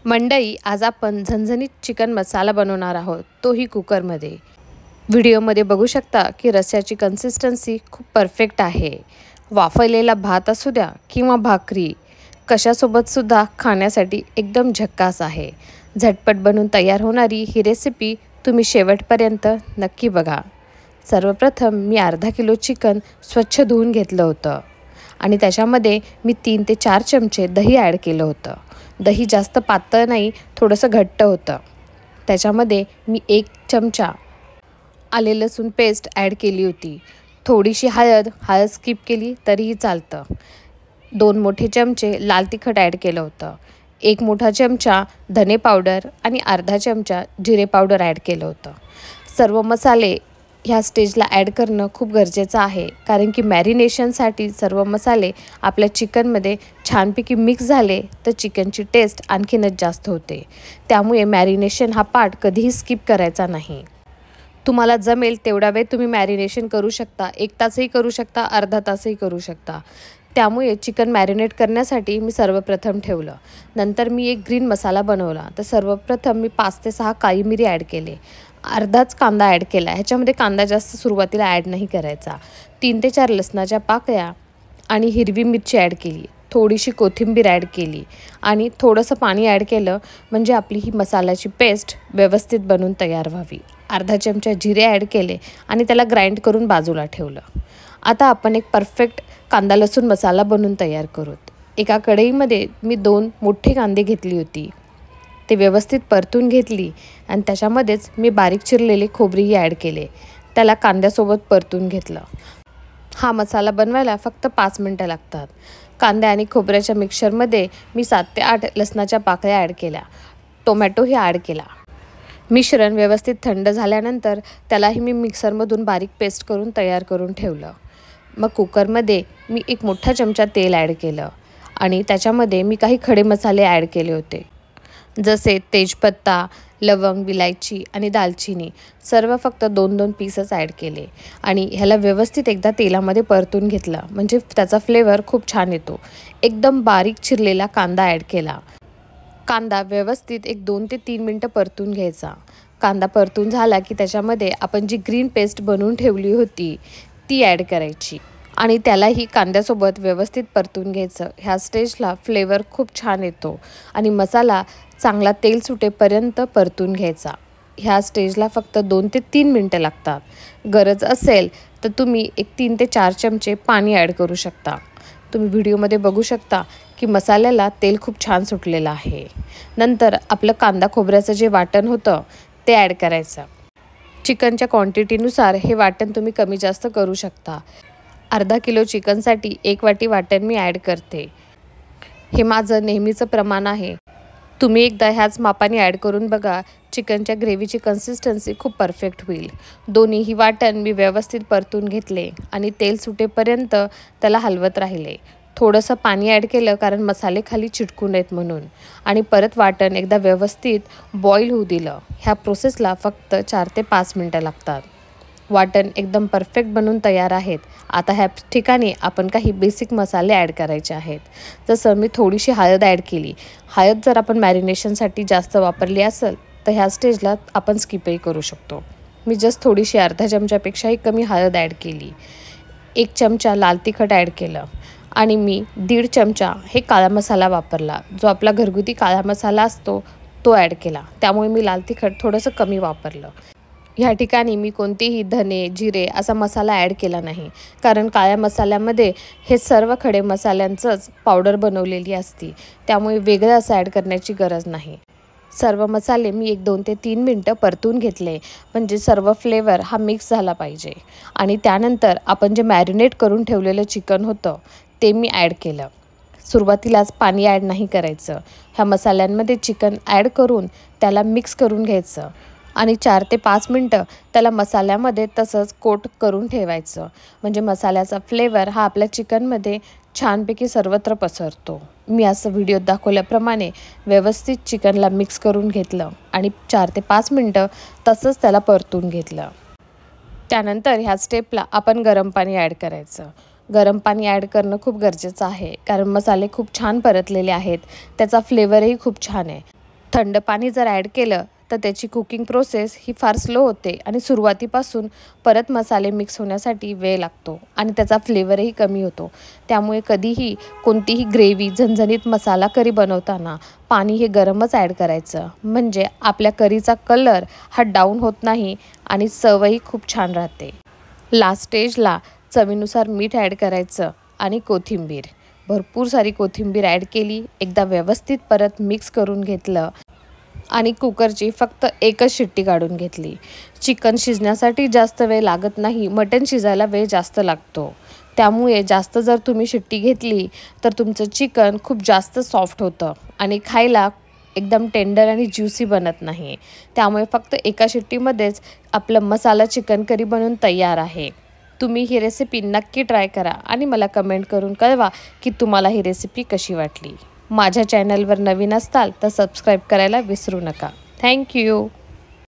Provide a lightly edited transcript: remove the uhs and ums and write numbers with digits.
मंडई, आज आपण झणझणीत चिकन मसाला बनवणार आहोत, तोही कुकरमध्ये। व्हिडिओमध्ये बघू शकता की रस्स्याची कन्सिस्टन्सी खूप परफेक्ट आहे। वाफवलेला भात असू द्या किंवा भाकरी, कशासोबतसुद्धा खाण्यासाठी एकदम झक्कास आहे। झटपट बनून तयार होणारी ही रेसिपी तुम्ही शेवटपर्यंत नक्की बघा। सर्वप्रथम मी अर्धा किलो चिकन स्वच्छ धुवून घेतलं होतं आणि त्याच्यामध्ये मी 3 ते 4 चमचे दही ॲड केलं होतं। दही जास्त पातळ नाही, थोडंसं घट्ट होतं। त्याच्यामध्ये मी 1 चमचा आले लसूण पेस्ट ॲड केली होती। थोडीशी हळद स्किप केली तरीही चालतं। 2 मोठे चमचे लाल तिखट ॲड केलं होतं। 1 मोठा चमचा धने पावडर आणि अर्धा चमचा जिरे पावडर ॲड केलं होतं। सर्व मसाले ह्या स्टेजला ॲड करणं खूप गरजेचं आहे, कारण की मॅरिनेशनसाठी सर्व मसाले आपल्या चिकनमध्ये छानपैकी मिक्स झाले तर चिकनची टेस्ट आणखीनच जास्त होते। त्यामुळे मॅरिनेशन हा पार्ट कधीही स्किप करायचा नाही। तुम्हाला जमेल तेवढा वेळ तुम्ही मॅरिनेशन करू शकता, 1 तासही करू शकता, अर्धा तासही करू शकता। त्यामुळे चिकन मॅरिनेट करण्यासाठी मी सर्वप्रथम ठेवलं। नंतर मी एक ग्रीन मसाला बनवला। तर सर्वप्रथम मी 5 ते 6 काळी मिरी ॲड केले, अर्धाच कांदा ॲड केला। ह्याच्यामध्ये कांदा जास्त सुरुवातीला ॲड नाही करायचा। 3 ते 4 लसणाच्या पाकळ्या आणि हिरवी मिरची ॲड केली, थोडीशी कोथिंबीर ॲड केली आणि थोडंसं पाणी ॲड केलं, म्हणजे आपली ही मसाल्याची पेस्ट व्यवस्थित बनून तयार व्हावी। अर्धा चमचा जिरे ॲड केले आणि त्याला ग्राइंड करून बाजूला ठेवलं। आता आपण एक परफेक्ट कांदा लसूण मसाला बनवून तयार करूत। एका कढईमध्ये मी 2 मोठे कांदे घेतली होती, ते व्यवस्थित परतून घेतली आणि त्याच्यामध्येच मी बारीक चिरलेले खोबरेही ॲड केले, त्याला कांद्यासोबत परतून घेतलं। हा मसाला बनवायला फक्त 5 मिनटं लागतात। कांद्या आणि खोबऱ्याच्या मिक्सचरमध्ये मी 7 ते 8 लसणाच्या पाकळ्या ॲड केल्या, टोमॅटोही ॲड केला। मिश्रण व्यवस्थित थंड झाल्यानंतर त्यालाही मी मिक्सरमधून बारीक पेस्ट करून तयार करून ठेवलं। मग कुकरमध्ये मी 1 मोठा चमचा तेल ॲड केलं आणि त्याच्यामध्ये मी काही खडे मसाले ॲड केले होते, जसे तेजपत्ता, लवंग, विलायची आणि दालचिनी। सर्व फक्त 2-2 पीसच ॲड केले आणि ह्याला व्यवस्थित एकदा तेलामध्ये परतून घेतलं, म्हणजे त्याचा फ्लेवर खूप छान येतो। एकदम बारीक चिरलेला कांदा ॲड केला। कांदा व्यवस्थित 2 ते 3 मिनटं परतून घ्यायचा। कांदा परतून झाला की त्याच्यामध्ये आपण जी ग्रीन पेस्ट बनवून ठेवली होती ती ॲड करायची आणि त्यालाही कांद्यासोबत व्यवस्थित परतून घ्यायचं। ह्या स्टेजला फ्लेवर खूप छान येतो आणि मसाला चांगला तेल सुटेपर्यंत परतून घ्यायचा। ह्या स्टेजला फक्त 2 ते 3 मिनटं लागतात। गरज असेल तर तुम्ही 3 ते 4 चमचे पाणी ॲड करू शकता। तुम्ही व्हिडिओमध्ये बघू शकता की मसाल्याला तेल खूप छान सुटलेलं आहे। नंतर आपलं कांदा खोबऱ्याचं जे वाटण होतं ते ॲड करायचं। चिकनच्या क्वांटिटीनुसार हे वाटण तुम्ही कमी जास्त करू शकता। अर्धा किलो चिकनसाठी 1 वाटी वाटण मी ॲड करते। हे माझं नेहमीचं प्रमाण आहे, तुम्ही एकदा ह्याच मापाने ॲड करून बघा। चिकनच्या ग्रेव्हीची कन्सिस्टन्सी खूप परफेक्ट होईल। दोन्हीही वाटण मी व्यवस्थित परतून घेतले आणि तेल सुटेपर्यंत त्याला हलवत राहिले। थोडंसं पाणी ॲड केलं, कारण मसाले खाली चिटकू नयेत म्हणून, आणि परत वाटण एकदा व्यवस्थित बॉईल होऊ दिलं। ह्या प्रोसेसला फक्त 4 ते 5 मिनटं लागतात। वाटण एकदम परफेक्ट बनून तयार आहेत। आता ह्या ठिकाणी आपण काही बेसिक मसाले ॲड करायचे आहेत, जसं मी थोडीशी हळद ॲड केली। हळद जर आपण मॅरिनेशनसाठी जास्त वापरली असेल तर ह्या स्टेजला आपण स्किपही करू शकतो। मी जस्ट थोडीशी अर्धा चमच्यापेक्षाही कमी हळद ॲड केली। 1 चमचा लाल तिखट ॲड केलं आणि मी 1.5 चमचा हे काळा मसाला वापरला, जो आपला घरगुती काळा मसाला असतो तो ॲड केला। त्यामुळे मी लाल तिखट थोडंसं कमी वापरलं। ह्या ठिकाणी मी कोणतेही धने, जिरे असा मसाला ॲड केला नाही, कारण काळ्या मसाल्यामध्ये हे सर्व खडे मसाल्यांचंच पावडर बनवलेली असती, त्यामुळे वेगळं असं ॲड करण्याची गरज नाही। सर्व मसाले मी 2 ते 3 मिनटं परतून घेतले, म्हणजे सर्व फ्लेवर हा मिक्स झाला पाहिजे। आणि त्यानंतर आपण जे मॅरिनेट करून ठेवलेलं चिकन होतं ते मी ॲड केलं। सुरुवातीलाच पाणी ॲड नाही करायचं। ह्या मसाल्यांमध्ये चिकन ॲड करून त्याला मिक्स करून घ्यायचं आणि 4 ते 5 मिनटं त्याला मसाल्यामध्ये तसंच कोट करून ठेवायचं, म्हणजे मसाल्याचा फ्लेवर हा आपल्या चिकनमध्ये छानपैकी सर्वत्र पसरतो। मी असं व्हिडिओत दाखवल्याप्रमाणे व्यवस्थित चिकनला मिक्स करून घेतलं आणि 4 ते 5 मिनटं तसंच त्याला परतून घेतलं। त्यानंतर ह्या स्टेपला आपण गरम पाणी ॲड करायचं। गरम पाणी ॲड करणं खूप गरजेचं आहे, कारण मसाले खूप छान परतलेले आहेत, त्याचा फ्लेवरही खूप छान आहे। थंड पाणी जर ॲड केलं तर त्याची कुकिंग प्रोसेस ही फार स्लो होते आणि सुरुवातीपासून परत मसाले मिक्स होण्यासाठी वेळ लागतो आणि त्याचा फ्लेवरही कमी होतो. त्यामुळे कधीही कोणतीही ग्रेव्ही, झणझणीत मसाला करी बनवताना पाणी हे गरमच ॲड करायचं. म्हणजे आपल्या करीचा कलर हा डाऊन होत नाही आणि चवही खूप छान राहते. लास्ट स्टेजला चवीनुसार मीठ ॲड करायचं आणि कोथिंबीर, भरपूर सारी कोथिंबीर ॲड केली. एकदा व्यवस्थित परत मिक्स करून घेतलं आणि कुकरची फक्त एकच शिट्टी काढून घेतली. चिकन शिजण्यासाठी जास्त वेळ लागत नाही, मटण शिजायला वेळ जास्त लागतो. त्यामुळे जास्त जर तुम्ही शिट्टी घेतली तर तुमचं चिकन खूप जास्त सॉफ्ट होतं आणि खायला एकदम टेंडर आणि ज्युसी बनत नाही. त्यामुळे फक्त एका शिट्टीमध्येच आपलं मसाला चिकन करी बनून तयार आहे. तुम्ही ही रेसिपी नक्की ट्राय करा आणि मला कमेंट करून कळवा की तुम्हाला ही रेसिपी कशी वाटली. माझ्या चॅनलवर नवीन असाल तर सबस्क्राईब करायला विसरू नका. थँक्यू.